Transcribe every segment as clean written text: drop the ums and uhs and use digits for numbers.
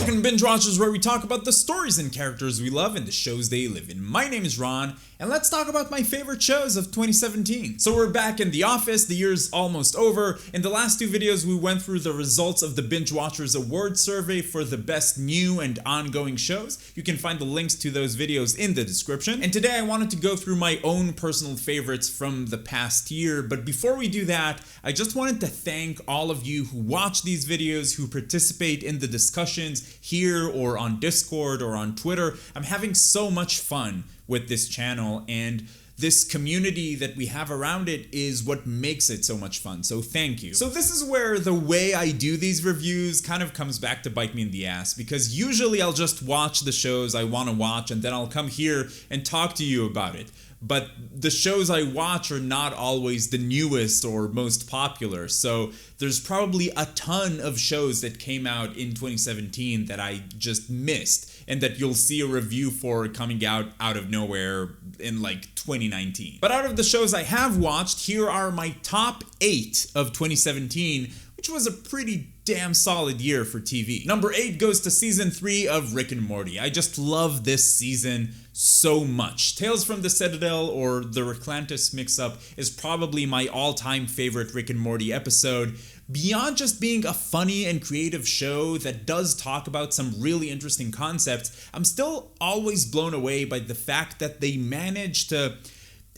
Welcome to Binge Watchers, where we talk about the stories and characters we love and the shows they live in. My name is Ron, and let's talk about my favorite shows of 2017. So we're back in the office, the year's almost over. In the last two videos, we went through the results of the Binge Watchers Award Survey for the best new and ongoing shows. You can find the links to those videos in the description. And today I wanted to go through my own personal favorites from the past year, but before we do that, I just wanted to thank all of you who watch these videos, who participate in the discussions here or on Discord or on Twitter. I'm having so much fun with this channel, and this community that we have around it is what makes it so much fun, so thank you. So this is where the way I do these reviews kind of comes back to bite me in the ass, because usually I'll just watch the shows I want to watch and then I'll come here and talk to you about it. But the shows I watch are not always the newest or most popular, so there's probably a ton of shows that came out in 2017 that I just missed, and that you'll see a review for coming out of nowhere in like 2019. But out of the shows I have watched, here are my top 8 of 2017, which was a pretty damn solid year for TV. Number 8 goes to season 3 of Rick and Morty. I just love this season so much. Tales from the Citadel, or the Reclantis mix-up, is probably my all-time favorite Rick and Morty episode. Beyond just being a funny and creative show that does talk about some really interesting concepts, I'm still always blown away by the fact that they managed to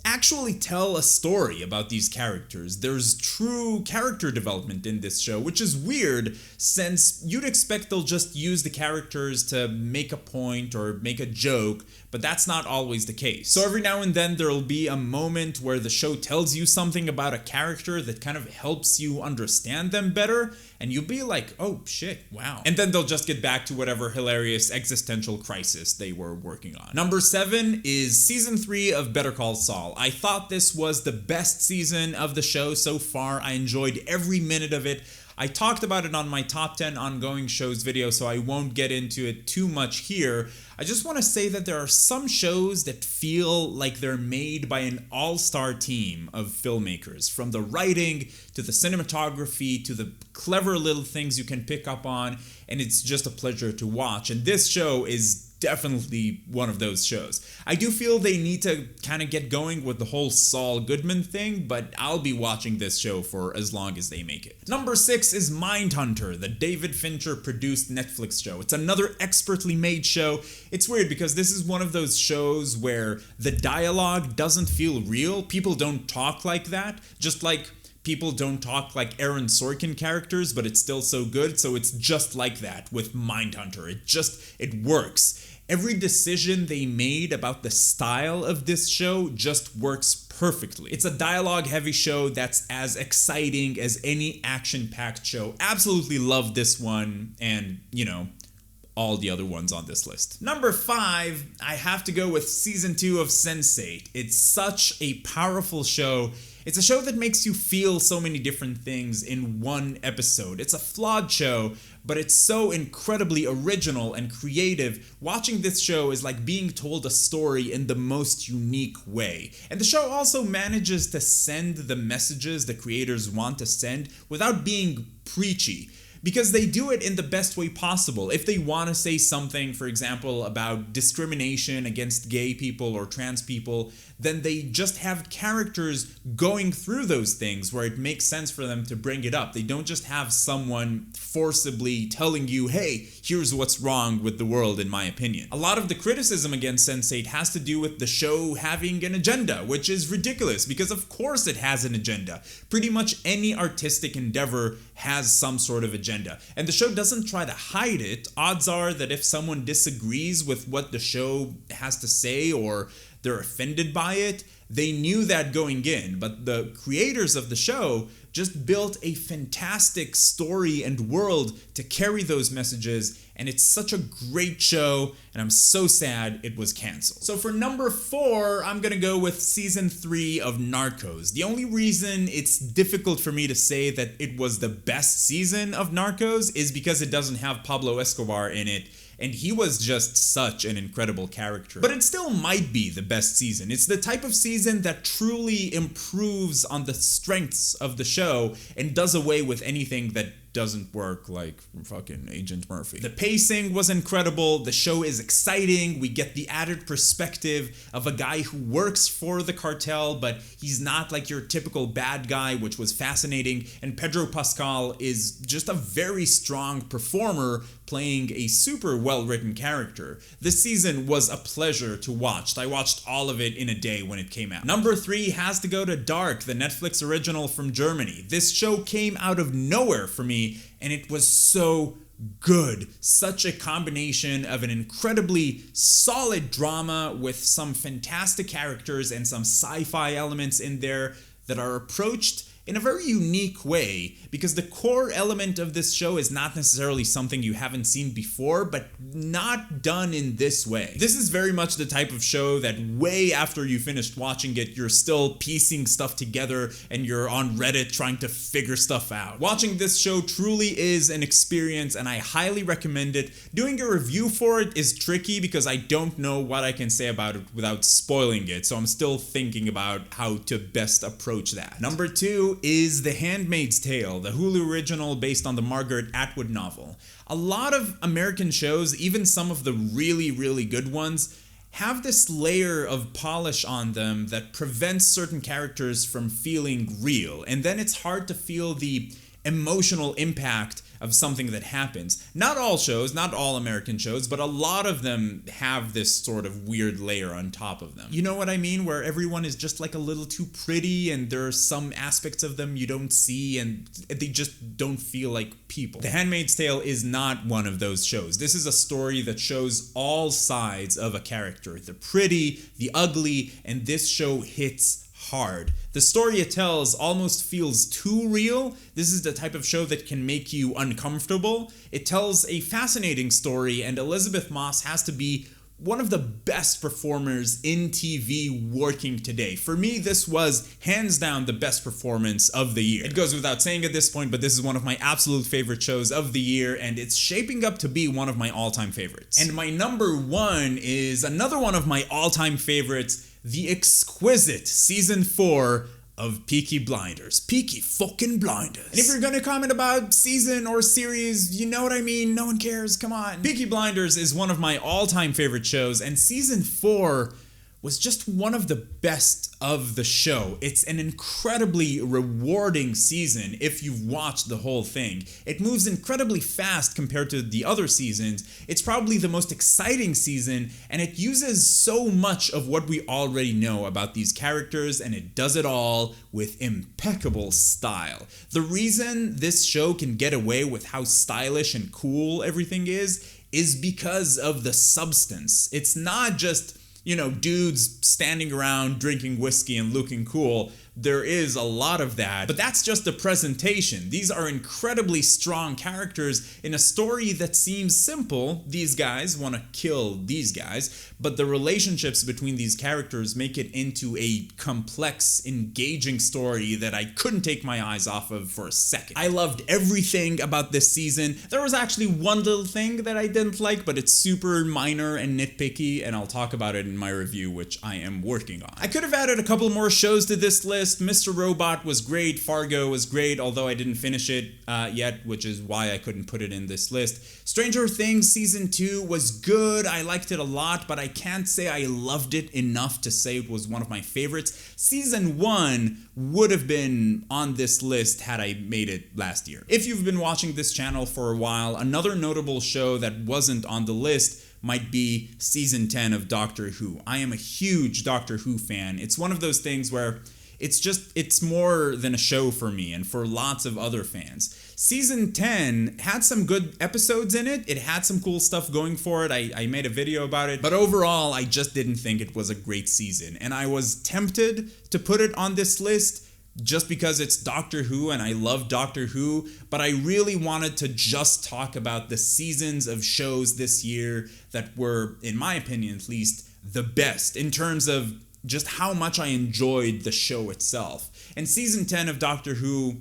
actually tell a story about these characters. There's true character development in this show, which is weird since you'd expect they'll just use the characters to make a point or make a joke, but that's not always the case. So every now and then there'll be a moment where the show tells you something about a character that kind of helps you understand them better, and you'll be like, oh shit, wow. And then they'll just get back to whatever hilarious existential crisis they were working on. Number 7 is season 3 of Better Call Saul. I thought this was the best season of the show so far. I enjoyed every minute of it. I talked about it on my top 10 ongoing shows video, so I won't get into it too much here. I just want to say that there are some shows that feel like they're made by an all-star team of filmmakers, from the writing to the cinematography to the clever little things you can pick up on, and it's just a pleasure to watch. And this show is definitely one of those shows. I do feel they need to kind of get going with the whole Saul Goodman thing, but I'll be watching this show for as long as they make it. Number 6 is Mindhunter, the David Fincher produced Netflix show. It's another expertly made show. It's weird because this is one of those shows where the dialogue doesn't feel real. People don't talk like that, just like people don't talk like Aaron Sorkin characters, but it's still so good, so it's just like that with Mindhunter. It works. Every decision they made about the style of this show just works perfectly. It's a dialogue-heavy show that's as exciting as any action-packed show. Absolutely love this one, and, you know, all the other ones on this list. Number 5, I have to go with season 2 of Sense8. It's such a powerful show. It's a show that makes you feel so many different things in one episode. It's a flawed show, but it's so incredibly original and creative. Watching this show is like being told a story in the most unique way. And the show also manages to send the messages the creators want to send without being preachy, because they do it in the best way possible. If they want to say something, for example, about discrimination against gay people or trans people, then they just have characters going through those things where it makes sense for them to bring it up. They don't just have someone forcibly telling you, hey, here's what's wrong with the world, in my opinion. A lot of the criticism against Sense8 has to do with the show having an agenda, which is ridiculous, because of course it has an agenda. Pretty much any artistic endeavor has some sort of agenda, and the show doesn't try to hide it. Odds are that if someone disagrees with what the show has to say, or they're offended by it, they knew that going in, but the creators of the show just built a fantastic story and world to carry those messages, and it's such a great show, and I'm so sad it was canceled. So for number 4, I'm gonna go with season 3 of Narcos. The only reason it's difficult for me to say that it was the best season of Narcos is because it doesn't have Pablo Escobar in it, and he was just such an incredible character. But it still might be the best season. It's the type of season that truly improves on the strengths of the show and does away with anything that doesn't work like fucking Agent Murphy. The pacing was incredible. The show is exciting. We get the added perspective of a guy who works for the cartel, but he's not like your typical bad guy, which was fascinating. And Pedro Pascal is just a very strong performer, playing a super well-written character. This season was a pleasure to watch. I watched all of it in a day when it came out. Number 3 has to go to Dark, the Netflix original from Germany. This show came out of nowhere for me, and it was so good. Such a combination of an incredibly solid drama with some fantastic characters and some sci-fi elements in there that are approached in a very unique way, because the core element of this show is not necessarily something you haven't seen before, but not done in this way. This is very much the type of show that way after you finished watching it, you're still piecing stuff together and you're on Reddit trying to figure stuff out. Watching this show truly is an experience, and I highly recommend it. Doing a review for it is tricky because I don't know what I can say about it without spoiling it, so I'm still thinking about how to best approach that. Number 2 is The Handmaid's Tale, the Hulu original based on the Margaret Atwood novel. A lot of American shows, even some of the really, really good ones, have this layer of polish on them that prevents certain characters from feeling real, and then it's hard to feel the emotional impact of something that happens. Not all shows, not all American shows, but a lot of them have this sort of weird layer on top of them. You know what I mean? Where everyone is just like a little too pretty, and there are some aspects of them you don't see, and they just don't feel like people. The Handmaid's Tale is not one of those shows. This is a story that shows all sides of a character. The pretty, the ugly, and this show hits hard. The story it tells almost feels too real. This is the type of show that can make you uncomfortable. It tells a fascinating story, and Elizabeth Moss has to be one of the best performers in TV working today. For me, this was hands down the best performance of the year. It goes without saying at this point, but this is one of my absolute favorite shows of the year, and it's shaping up to be one of my all-time favorites. And my number 1 is another one of my all-time favorites, the exquisite Season 4 of Peaky Blinders. Peaky fucking Blinders. And if you're gonna comment about season or series, you know what I mean, no one cares, come on. Peaky Blinders is one of my all-time favorite shows, and Season 4 was just one of the best of the show. It's an incredibly rewarding season if you've watched the whole thing. It moves incredibly fast compared to the other seasons. It's probably the most exciting season, and it uses so much of what we already know about these characters, and it does it all with impeccable style. The reason this show can get away with how stylish and cool everything is because of the substance. It's not just, you know, dudes standing around drinking whiskey and looking cool. There is a lot of that, but that's just the presentation. These are incredibly strong characters in a story that seems simple. These guys want to kill these guys, but the relationships between these characters make it into a complex, engaging story that I couldn't take my eyes off of for a second. I loved everything about this season. There was actually one little thing that I didn't like, but it's super minor and nitpicky, and I'll talk about it in my review, which I am working on. I could have added a couple more shows to this list. Mr. Robot was great, Fargo was great, although I didn't finish it yet, which is why I couldn't put it in this list. Stranger Things Season 2 was good, I liked it a lot, but I can't say I loved it enough to say it was one of my favorites. Season 1 would have been on this list had I made it last year. If you've been watching this channel for a while, another notable show that wasn't on the list might be Season 10 of Doctor Who. I am a huge Doctor Who fan. It's one of those things where it's more than a show for me and for lots of other fans. Season 10 had some good episodes in it. It had some cool stuff going for it. I made a video about it. But overall, I just didn't think it was a great season. And I was tempted to put it on this list just because it's Doctor Who and I love Doctor Who, but I really wanted to just talk about the seasons of shows this year that were, in my opinion at least, the best in terms of just how much I enjoyed the show itself. And Season 10 of Doctor Who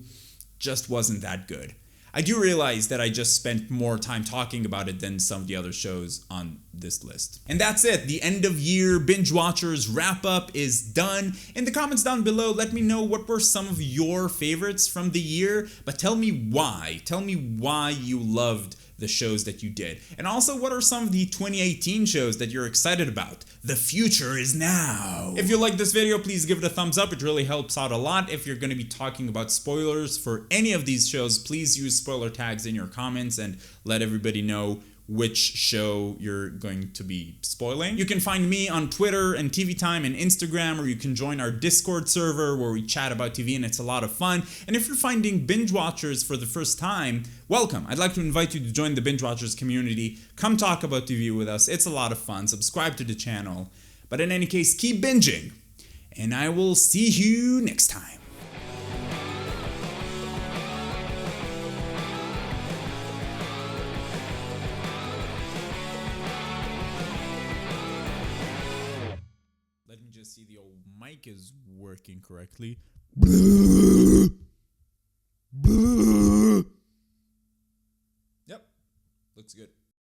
just wasn't that good. I do realize that I just spent more time talking about it than some of the other shows on this list. And that's it. The end of year Binge Watchers wrap up is done. In the comments down below, let me know what were some of your favorites from the year, but tell me why. Tell me why you loved the shows that you did. And also, what are some of the 2018 shows that you're excited about? The future is now. If you like this video, please give it a thumbs up. It really helps out a lot. If you're going to be talking about spoilers for any of these shows, please use spoiler tags in your comments and let everybody know which show you're going to be spoiling. You can find me on Twitter and TV Time and Instagram, or you can join our Discord server where we chat about TV and it's a lot of fun. And if you're finding Binge Watchers for the first time, welcome. I'd like to invite you to join the Binge Watchers community. Come talk about TV with us. It's a lot of fun. Subscribe to the channel. But in any case, keep binging, and I will see you next time. Let me just see the old mic is working correctly. Yep, looks good.